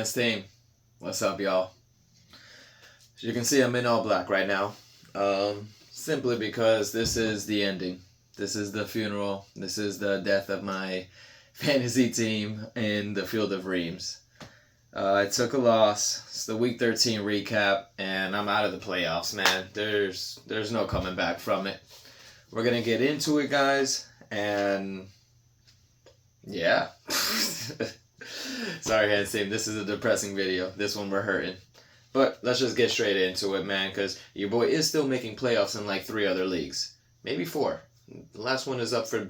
Hands team, what's up, y'all? As you can see, I'm in all black right now. Simply because this is the ending. This is the funeral. This is the death of my fantasy team in the field of reams. I took a loss. It's the week 13 recap, and I'm out of the playoffs, man. There's no coming back from it. We're gonna get into it, guys, and yeah. Sorry, hands team. This is a depressing video. This one we're hurting. But let's just get straight into it, man, because your boy is still making playoffs in like 3 other leagues. Maybe 4. The last one is up for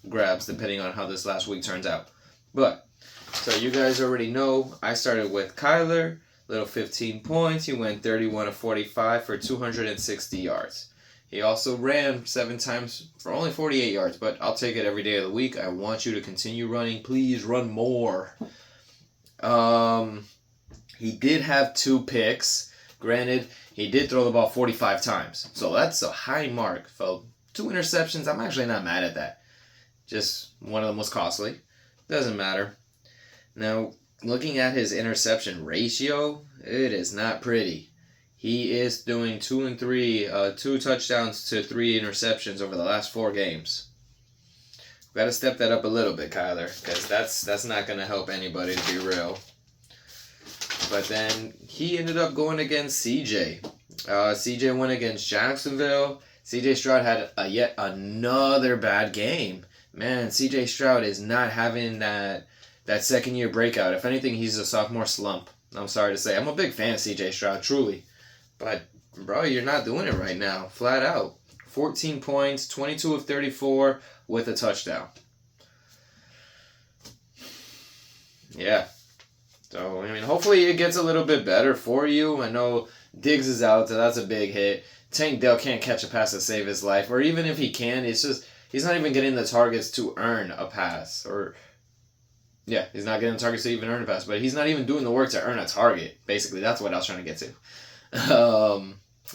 grabs, depending on how this last week turns out. But, so you guys already know, I started with Kyler, little 15 points. He went 31 of 45 for 260 yards. He also ran 7 times for only 48 yards, but I'll take it every day of the week. I want you to continue running. Please run more. He did have 2 picks. Granted, he did throw the ball 45 times. So that's a high mark. So 2 interceptions, I'm actually not mad at that. Just one of them was costly. Doesn't matter. Now, looking at his interception ratio, it is not pretty. He is doing 2 and 3, 2 touchdowns to 3 interceptions over the last 4 games. Got to step that up a little bit, Kyler, because that's not going to help anybody, to be real. But then he ended up going against CJ. CJ went against Jacksonville. CJ Stroud had yet another bad game. Man, CJ Stroud is not having that second-year breakout. If anything, he's a sophomore slump. I'm sorry to say. I'm a big fan of CJ Stroud, truly. But, bro, you're not doing it right now. Flat out. 14 points, 22 of 34 with a touchdown. Yeah. So, I mean, hopefully it gets a little bit better for you. I know Diggs is out, so that's a big hit. Tank Dell can't catch a pass to save his life. Or even if he can, it's just, he's not even getting the targets to earn a pass. Yeah, he's not getting the targets to even earn a pass. But he's not even doing the work to earn a target. Basically, that's what I was trying to get to.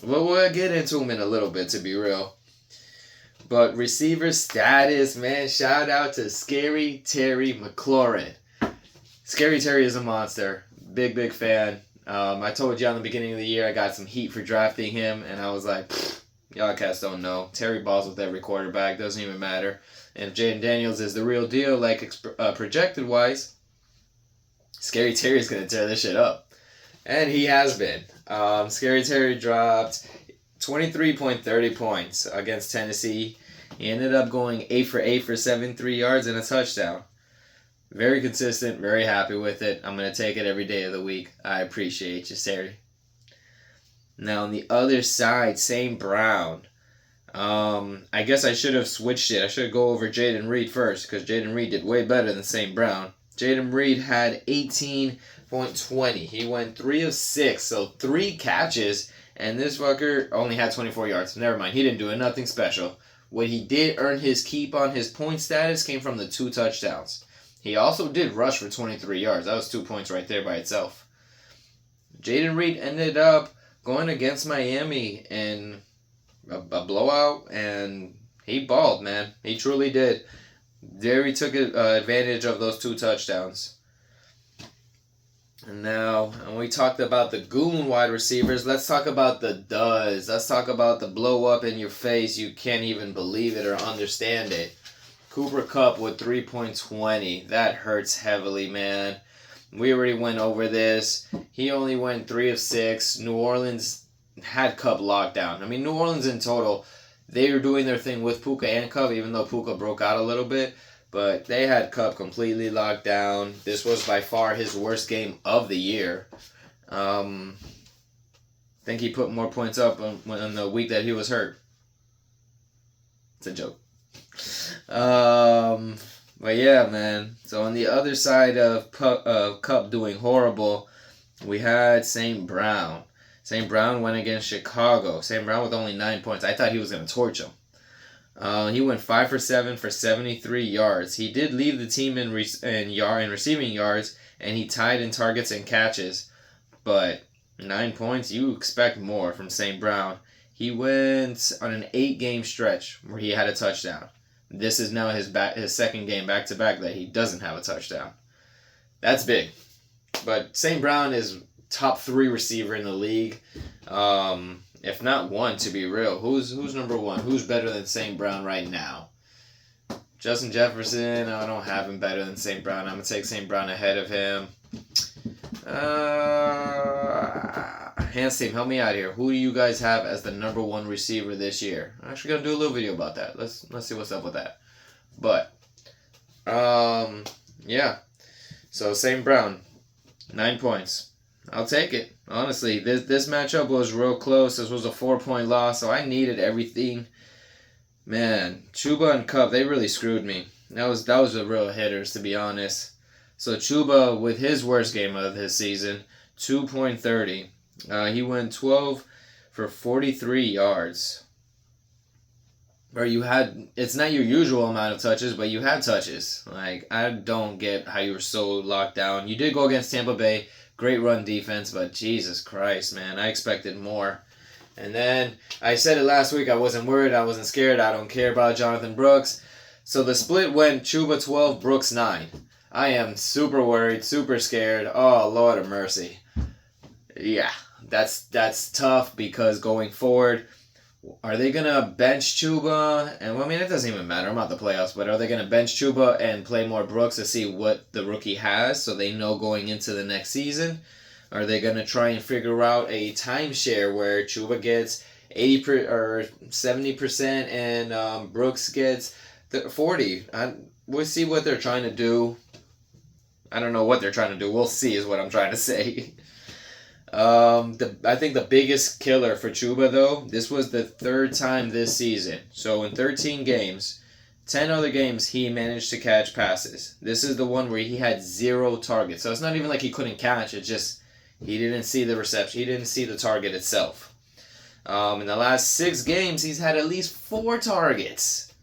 We'll get into him in a little bit, to be real. But receiver status, man, shout out to Scary Terry McLaurin. Scary Terry is a monster. Big fan. I told you on the beginning of the year I got some heat for drafting him, and I was like, y'all cats don't know. Terry balls with every quarterback, doesn't even matter. And if Jaden Daniels is the real deal, like projected-wise, Scary Terry's going to tear this shit up. And he has been. Scary Terry dropped 23.30 points against Tennessee. He ended up going 8 for 8 for 73 yards and a touchdown. Very consistent, very happy with it. I'm going to take it every day of the week. I appreciate you, Terry. Now, on the other side, St. Brown. I guess I should have switched it. I should go over Jaden Reed first, because Jaden Reed did way better than St. Brown. Jaden Reed had 18.20. He went 3 of 6, so 3 catches, and this fucker only had 24 yards. Never mind, he didn't do nothing special. What he did earn his keep on his point status came from the 2 touchdowns. He also did rush for 23 yards. That was 2 points right there by itself. Jaden Reed ended up going against Miami in a blowout, and he balled, man. He truly did. There he took advantage of those 2 touchdowns. And now, when we talked about the goon wide receivers, let's talk about the duds. Let's talk about the blow up in your face. You can't even believe it or understand it. Cooper Kupp with 3.20. That hurts heavily, man. We already went over this. He only went 3 of 6. New Orleans had Kupp locked down. I mean, New Orleans in total, they were doing their thing with Puka and Kupp, even though Puka broke out a little bit. But they had Kupp completely locked down. This was by far his worst game of the year. I think he put more points up on the week that he was hurt. It's a joke. But yeah, man. So on the other side of Kupp doing horrible, we had St. Brown. St. Brown went against Chicago. St. Brown with only 9 points. I thought he was going to torch him. He went 5 for 7 for 73 yards. He did lead the team in receiving yards, and he tied in targets and catches. But 9 points, you expect more from St. Brown. He went on an 8-game stretch where he had a touchdown. This is now his second game back-to-back that he doesn't have a touchdown. That's big. But St. Brown is top 3 receiver in the league. If not one, to be real. Who's number 1? Who's better than St. Brown right now? Justin Jefferson, I don't have him better than St. Brown. I'm going to take St. Brown ahead of him. Hands team, help me out here. Who do you guys have as the number 1 receiver this year? I'm actually going to do a little video about that. Let's see what's up with that. But, yeah. So, St. Brown, 9 points. I'll take it. Honestly, this matchup was real close. This was a 4-point loss, so I needed everything. Man, Chubba and Cup, they really screwed me. That was the real hitters, to be honest. So Chubba, with his worst game of his season, 2.30. He went 12 for 43 yards. Or it's not your usual amount of touches, but you had touches. Like, I don't get how you were so locked down. You did go against Tampa Bay. Great run defense, but Jesus Christ, man, I expected more. And then, I said it last week, I wasn't worried, I wasn't scared, I don't care about Jonathan Brooks. So the split went Chubba 12, Brooks 9. I am super worried, super scared. Oh, Lord of mercy. Yeah, that's tough because going forward, are they going to bench Chubba? And well, I mean, it doesn't even matter. I'm not the playoffs, but are they going to bench Chubba and play more Brooks to see what the rookie has so they know going into the next season? Are they going to try and figure out a timeshare where Chubba gets 80 or 70% and Brooks gets 40? We'll see what they're trying to do. I don't know what they're trying to do. We'll see is what I'm trying to say. I think the biggest killer for Chubba, though, this was the 3rd time this season. So in 13 games, 10 other games, he managed to catch passes. This is the one where he had 0 targets. So it's not even like he couldn't catch. It's just he didn't see the reception. He didn't see the target itself. In the last 6 games, he's had at least 4 targets.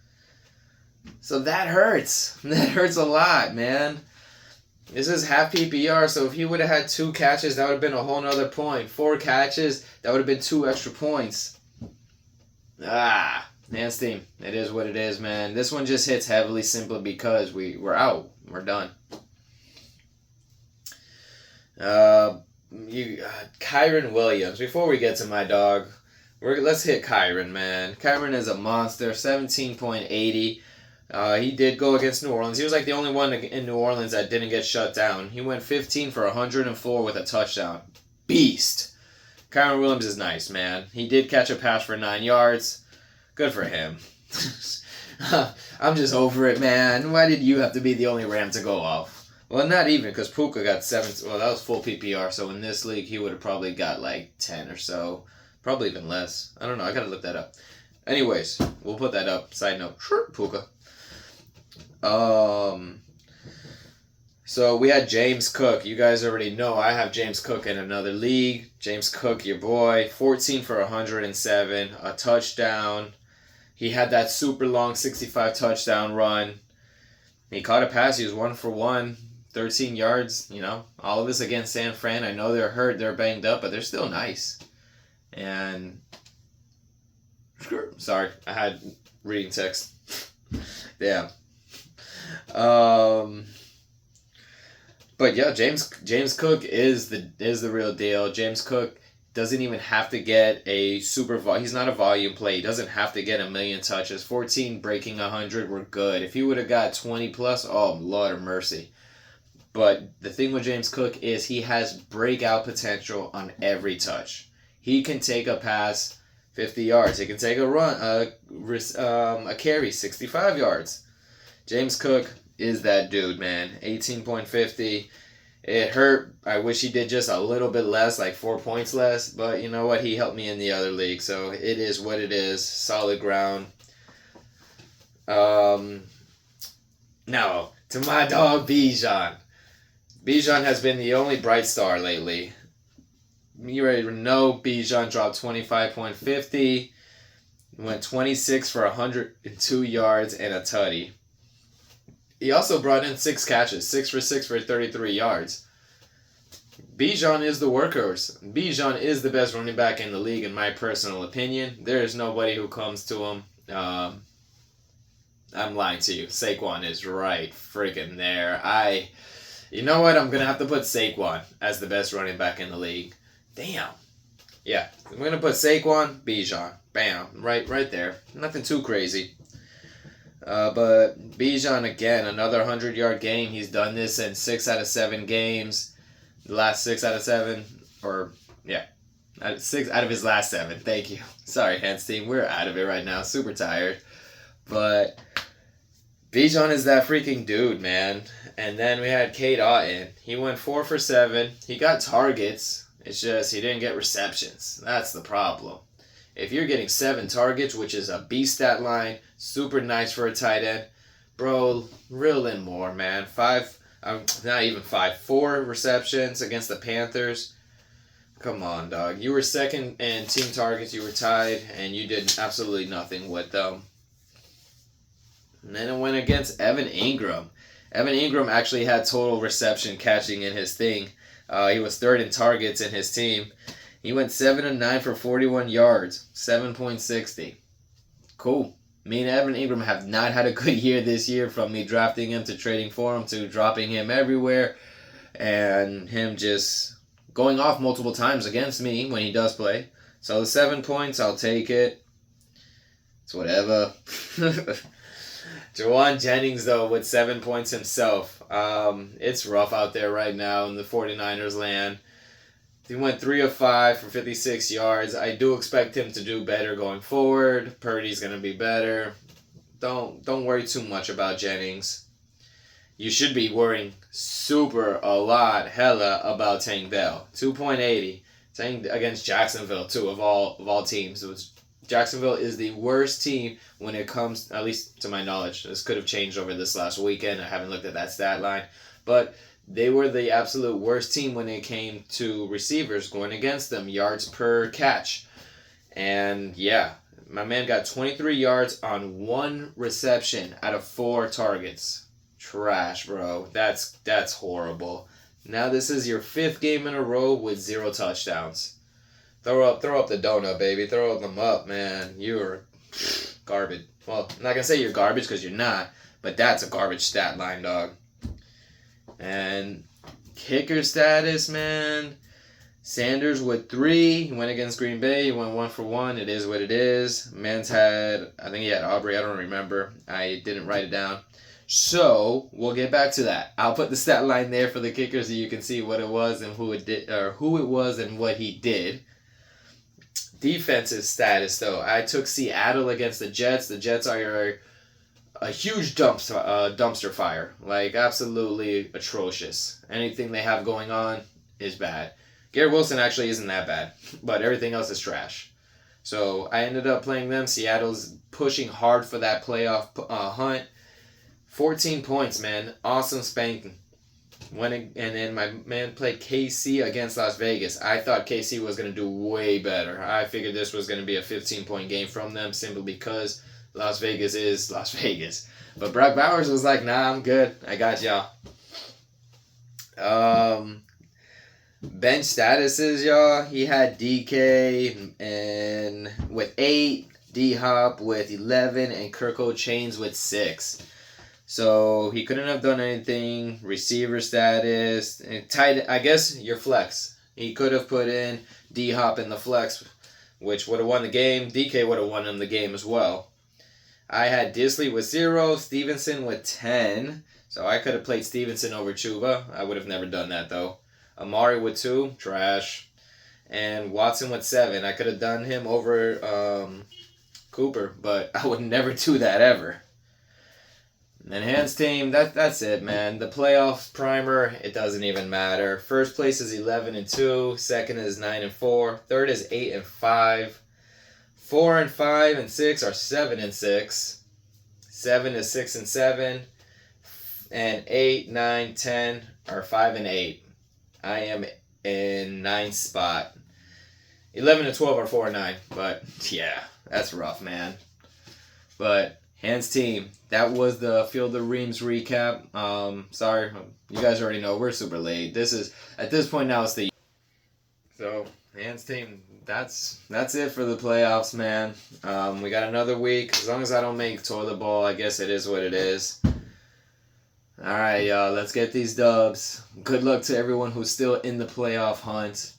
So that hurts. That hurts a lot, man. This is half PPR, so if he would have had 2 catches, that would have been a whole nother point. 4 catches, that would have been 2 extra points. Hands team. It is what it is, man. This one just hits heavily simply because we're out. We're done. Kyron Williams. Before we get to my dog, let's hit Kyron, man. Kyron is a monster. 17.80. He did go against New Orleans. He was like the only one in New Orleans that didn't get shut down. He went 15 for 104 with a touchdown. Beast. Kyron Williams is nice, man. He did catch a pass for 9 yards. Good for him. I'm just over it, man. Why did you have to be the only Ram to go off? Well, not even, because Puka got 7. Well, that was full PPR, so in this league, he would have probably got like 10 or so. Probably even less. I don't know. I gotta look that up. Anyways, we'll put that up. Side note. Sure, Puka. So we had James Cook. You guys already know I have James Cook in another league. James Cook, your boy, 14 for 107, a touchdown. He had that super long 65 touchdown run. He caught a pass. He was 1 for 1, 13 yards. You know, all of this against San Fran. I know they're hurt, they're banged up, but they're still nice. And sorry, I had reading text. Damn. But yeah, James Cook is the real deal. James Cook doesn't even have to get a he's not a volume play. He doesn't have to get a million touches. 14 breaking 100 were good. If he would have got 20 plus, oh Lord of mercy. But the thing with James Cook is he has breakout potential on every touch. He can take a pass 50 yards. He can take a run, a carry 65 yards. James Cook is that dude, man. 18.50. It hurt. I wish he did just a little bit less, like 4 points less. But you know what? He helped me in the other league. So it is what it is. Solid ground. Now, to my dog, Bijan. Bijan has been the only bright star lately. You already know Bijan dropped 25.50. Went 26 for 102 yards and a tutty. He also brought in 6 catches, 6 for 6 for 33 yards. Bijan is the workhorse. Bijan is the best running back in the league, in my personal opinion. There is nobody who comes to him. I'm lying to you. Saquon is right freaking there. You know what? I'm going to have to put Saquon as the best running back in the league. Damn. Yeah, I'm going to put Saquon, Bijan. Bam. Right there. Nothing too crazy. But Bijan, again, another 100-yard game. He's done this in 6 out of 7 games. The last 6 out of 7. Or, yeah. 6 out of his last 7. Thank you. Sorry, Hans team. We're out of it right now. Super tired. But Bijan is that freaking dude, man. And then we had Kate Otten. He went 4 for 7. He got targets. It's just he didn't get receptions. That's the problem. If you're getting 7 targets, which is a B stat line, super nice for a tight end, bro, reel in more, man. 4 receptions against the Panthers. Come on, dog. You were second in team targets. You were tied, and you did absolutely nothing with them. And then it went against Evan Ingram. Evan Ingram actually had total reception catching in his thing. He was 3rd in targets in his team. He went 7 of 9 for 41 yards, 7.60. Cool. Me and Evan Ingram have not had a good year this year, from me drafting him to trading for him to dropping him everywhere, and him just going off multiple times against me when he does play. So the 7 points, I'll take it. It's whatever. Jawan Jennings, though, with 7 points himself. It's rough out there right now in the 49ers land. He went 3 of 5 for 56 yards. I do expect him to do better going forward. Purdy's going to be better. Don't worry too much about Jennings. You should be worrying hella about Tank Bell. 2.80. Tank against Jacksonville, too, of all teams. Jacksonville is the worst team when it comes, at least to my knowledge. This could have changed over this last weekend. I haven't looked at that stat line. But they were the absolute worst team when it came to receivers going against them, yards per catch. And yeah, my man got 23 yards on 1 reception out of 4 targets. Trash, bro. That's horrible. Now this is your 5th game in a row with 0 touchdowns. Throw up the donut, baby. Throw them up, man. You're garbage. Well, I'm not going to say you're garbage because you're not, but that's a garbage stat line, dog. And kicker status, man. Sanders with 3. He went against Green Bay. He went 1 for 1. It is what it is. Man's had, I think he had Aubrey. I don't remember. I didn't write it down. So we'll get back to that. I'll put the stat line there for the kicker so you can see what it was and who it was and what he did. Defensive status, though. I took Seattle against the Jets. The Jets are a huge dumpster fire. Like, absolutely atrocious. Anything they have going on is bad. Garrett Wilson actually isn't that bad, but everything else is trash. So I ended up playing them. Seattle's pushing hard for that playoff hunt. 14 points, man. Awesome spanking. And then my man played KC against Las Vegas. I thought KC was going to do way better. I figured this was going to be a 15-point game from them simply because Las Vegas is Las Vegas. But Brock Bowers was like, nah, I'm good. I got y'all. Bench statuses, y'all. He had DK and with 8, D-Hop with 11, and Kirko Chains with 6. So he couldn't have done anything. Receiver status, and tight. I guess your flex. He could have put in D-Hop in the flex, which would have won the game. DK would have won him the game as well. I had Disley with 0, Stevenson with 10. So I could have played Stevenson over Chubba. I would have never done that though. Amari with 2, trash. And Watson with 7. I could have done him over Cooper, but I would never do that ever. And Hans team, that's it, man. The playoff primer, it doesn't even matter. First place is 11-2. Second is 9-4. Third is 8-5. 4 and 5 and 6 are 7-6. 7 is 6-7. And 8, 9, 10 are 5-8. I am in 9th spot. 11 and 12 are 4-9. But yeah, that's rough, man. But Hans team, that was the Field of Reams recap. Sorry, you guys already know we're super late. This is at this point now it's the so Hans team. That's it for the playoffs, man. We got another week. As long as I don't make toilet bowl, I guess it is what it is. All right, y'all. Let's get these dubs. Good luck to everyone who's still in the playoff hunt.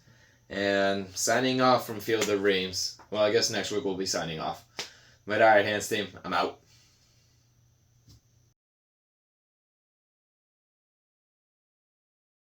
And signing off from Field of Reams. Well, I guess next week we'll be signing off. But all right, Hands team, I'm out.